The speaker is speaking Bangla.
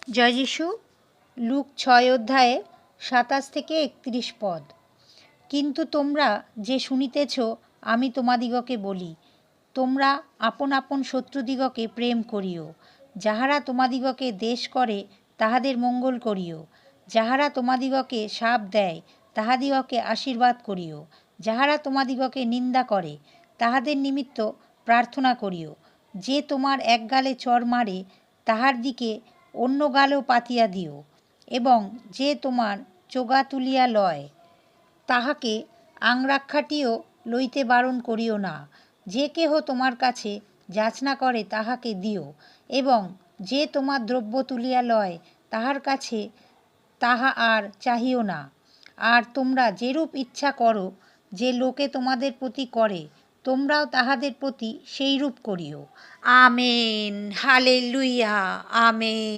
জয় যিশু। লুক ৬ অধ্যায়ে ২৭ থেকে ৩১ পদ। কিন্তু তোমরা যে শুনিতেছ, আমি তোমাদিগকে বলি, তোমরা আপন আপন শত্রুদিগকে প্রেম করিও, যাহারা তোমাদিগকে দ্বেষ করে তাহাদের মঙ্গল করিও, যাহারা তোমাদিগকে শাপ দেয় তাহাদিগকে আশীর্বাদ করিও, যাহারা তোমাদিগকে নিন্দা করে তাহাদের নিমিত্ত প্রার্থনা করিও। যে তোমার এক গালে চড় মারে তাহার দিকে অন্য গালেও পাতিয়া দিও, এবং যে তোমার চোগা তুলিয়া লয় তাহাকে আংরাক্ষাটিও লইতে বারণ করিও না। যে কেহ তোমার কাছে যাচনা করে তাহাকে দিও, এবং যে তোমার দ্রব্য তুলিয়া লয় তাহার কাছে তাহা আর চাহিও না। আর তোমরা যেরূপ ইচ্ছা করো যে লোকে তোমাদের প্রতি করে, তোমরাও তাহাদের প্রতি সেইরূপ করিও। আমেন। হালেলুইয়া। আমেন।